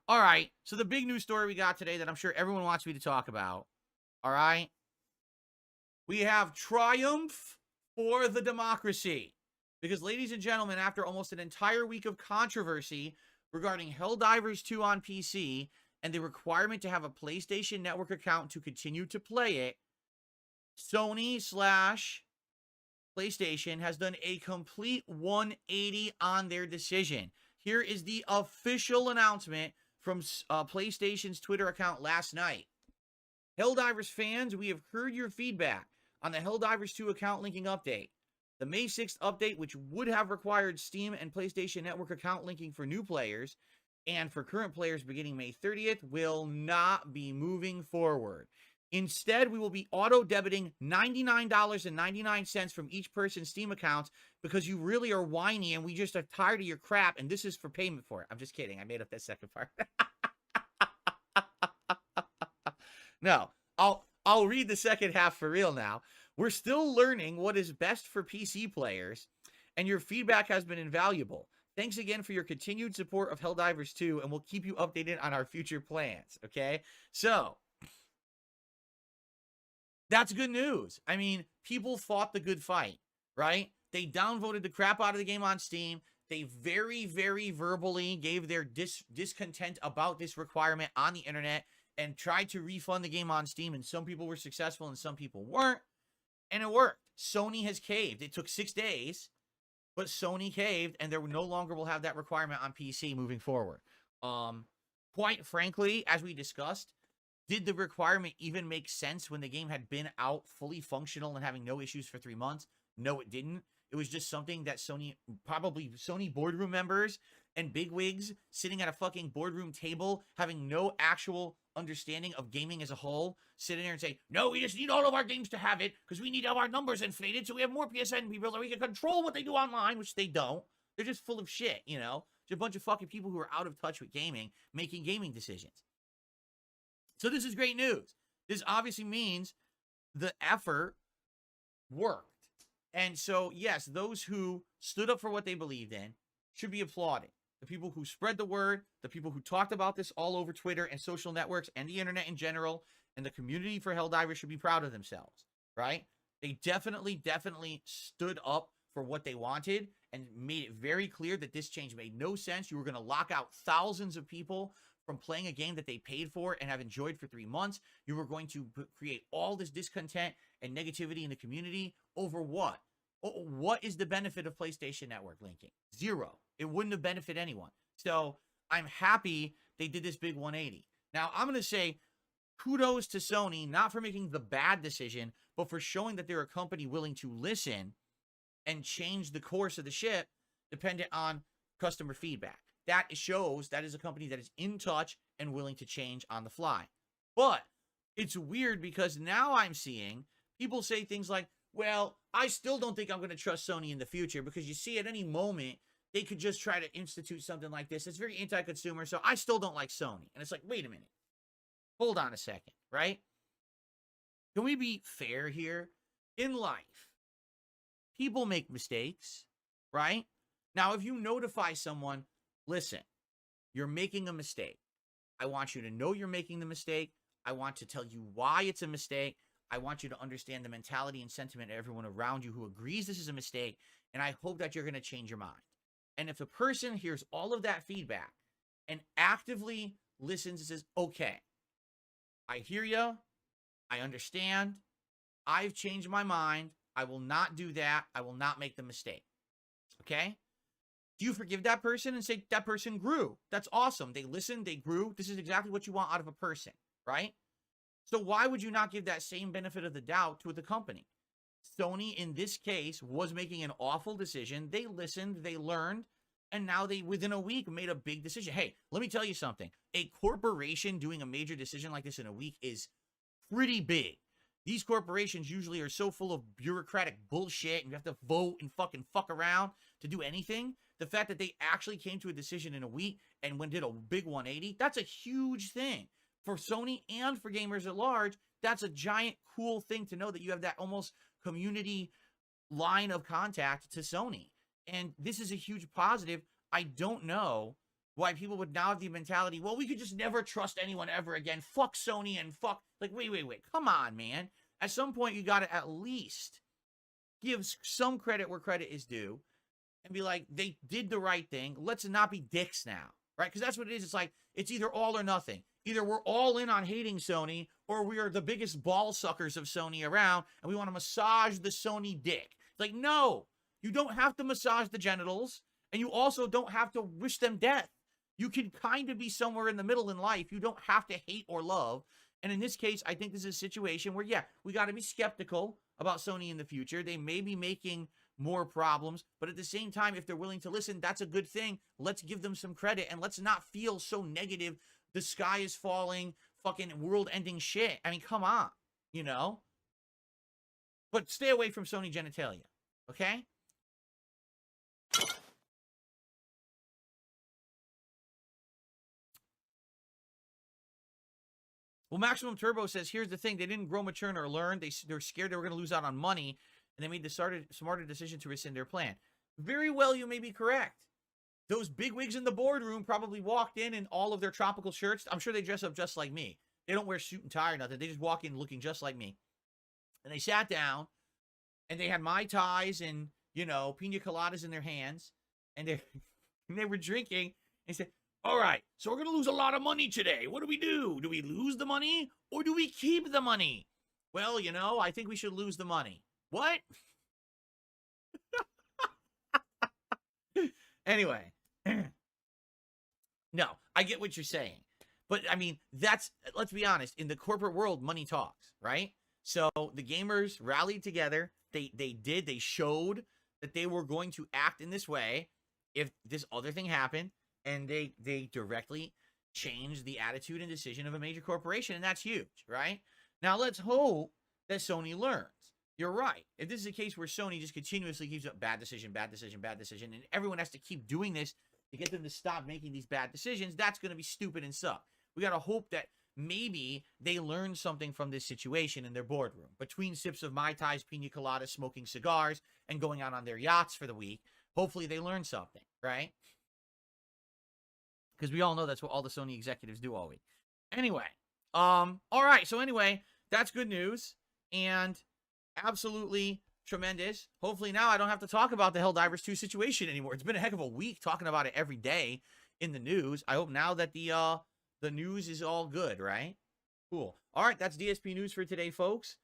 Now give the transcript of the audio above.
All right. So the big news story we got today that I'm sure everyone wants me to talk about. All right. We have triumph for the democracy. Because, ladies and gentlemen, after almost an entire week of controversy regarding Helldivers 2 on PC and the requirement to have a PlayStation Network account to continue to play it, Sony slash PlayStation has done a complete 180 on their decision. Here is the official announcement from PlayStation's Twitter account last night. Helldivers fans, we have heard your feedback on the Helldivers 2 account linking update. The May 6th update, which would have required Steam and PlayStation Network account linking for new players and for current players beginning May 30th, will not be moving forward. Instead, we will be auto-debiting $99.99 from each person's Steam accounts because you really are whiny and we just are tired of your crap, and this is for payment for it. I'm just kidding. I made up that second part. No, I'll read the second half for real now. We're still learning what is best for PC players, and your feedback has been invaluable. Thanks again for your continued support of Helldivers 2, and we'll keep you updated on our future plans, okay? So, that's good news. I mean, people fought the good fight, right? They downvoted the crap out of the game on Steam. They very, very verbally gave their discontent about this requirement on the internet and tried to refund the game on Steam, and some people were successful and some people weren't, and it worked. Sony has caved. It took 6 days, but Sony caved, and there no longer will have that requirement on PC moving forward. Quite frankly, as we discussed, did the requirement even make sense when the game had been out fully functional and having no issues for 3 months? No, it didn't. It was just something that probably Sony boardroom members and bigwigs sitting at a fucking boardroom table having no actual understanding of gaming as a whole, sitting there and say, no, we just need all of our games to have it because we need all our numbers inflated so we have more PSN people that we can control what they do online, which they don't. They're just full of shit, you know? Just a bunch of fucking people who are out of touch with gaming, making gaming decisions. So this is great news. This obviously means the effort worked. And so, yes, those who stood up for what they believed in should be applauded. The people who spread the word, the people who talked about this all over Twitter and social networks and the internet in general, and the community for Helldivers should be proud of themselves, right? They definitely stood up for what they wanted and made it very clear that this change made no sense. You were going to lock out thousands of people from playing a game that they paid for and have enjoyed for 3 months. You were going to create all this discontent and negativity in the community over what? What is the benefit of PlayStation Network linking? Zero. It wouldn't have benefited anyone. So I'm happy they did this big 180. Now, I'm going to say kudos to Sony, not for making the bad decision, but for showing that they're a company willing to listen and change the course of the ship dependent on customer feedback. That shows that is a company that is in touch and willing to change on the fly. But it's weird because now I'm seeing people say things like, well, I still don't think I'm going to trust Sony in the future because you see at any moment they could just try to institute something like this. It's very anti-consumer, so I still don't like Sony. And it's like, wait a minute. Hold on a second, right? Can we be fair here? In life, people make mistakes, right? Now, if you notify someone, listen, you're making a mistake. I want you to know you're making the mistake. I want to tell you why it's a mistake. I want you to understand the mentality and sentiment of everyone around you who agrees this is a mistake, and I hope that you're going to change your mind. And if the person hears all of that feedback and actively listens and says, okay, I hear you, I understand, I've changed my mind, I will not do that, I will not make the mistake, okay? Do you forgive that person and say that person grew? That's awesome. They listened, they grew. This is exactly what you want out of a person, right? So why would you not give that same benefit of the doubt to the company? Sony, in this case, was making an awful decision. They listened, they learned, and now they, within a week, made a big decision. Hey, let me tell you something. A corporation doing a major decision like this in a week is pretty big. These corporations usually are so full of bureaucratic bullshit, and you have to vote and fucking fuck around to do anything. The fact that they actually came to a decision in a week and did a big 180, that's a huge thing. For Sony and for gamers at large, that's a giant cool thing to know that you have that almost community line of contact to Sony. And this is a huge positive. I don't know why people would now have the mentality, well, we could just never trust anyone ever again. Fuck Sony and fuck. Like, wait. Come on, man. At some point, you got to at least give some credit where credit is due and be like, they did the right thing. Let's not be dicks now, right? Because that's what it is. It's like, it's either all or nothing. Either we're all in on hating Sony or we are the biggest ball suckers of Sony around and we want to massage the Sony dick. Like, no, you don't have to massage the genitals and you also don't have to wish them death. You can kind of be somewhere in the middle in life. You don't have to hate or love. And in this case, I think this is a situation where, yeah, we got to be skeptical about Sony in the future. They may be making more problems, but at the same time, if they're willing to listen, that's a good thing. Let's give them some credit and let's not feel so negative. The sky is falling, fucking world-ending shit. I mean, come on, you know? But stay away from Sony genitalia, okay? Well, Maximum Turbo says, here's the thing. They didn't grow, mature, or learn. They're scared they were going to lose out on money, and they made the smarter decision to rescind their plan. Very well, you may be correct. Those bigwigs in the boardroom probably walked in all of their tropical shirts. I'm sure they dress up just like me. They don't wear suit and tie or nothing. They just walk in looking just like me. And they sat down, and they had Mai Tais and, you know, pina coladas in their hands, and they were drinking, and said, all right, so we're going to lose a lot of money today. What do we do? Do we lose the money or do we keep the money? Well, you know, I think we should lose the money. What? Anyway. No, I get what you're saying. But, I mean, let's be honest. In the corporate world, money talks, right? So the gamers rallied together. They showed that they were going to act in this way if this other thing happened. And they directly changed the attitude and decision of a major corporation, and that's huge, right? Now, let's hope that Sony learns. You're right. If this is a case where Sony just continuously keeps up bad decision, and everyone has to keep doing this to get them to stop making these bad decisions, that's going to be stupid and suck. We got to hope that maybe they learn something from this situation in their boardroom. Between sips of Mai Tais, pina coladas, smoking cigars, and going out on their yachts for the week, hopefully they learn something, right? Because we all know that's what all the Sony executives do all week. Anyway, all right. So anyway, that's good news and absolutely tremendous. Hopefully now I don't have to talk about the Helldivers 2 situation anymore. It's been a heck of a week talking about it every day in the news. I hope now that the news is all good, right? Cool. All right, that's DSP news for today, folks.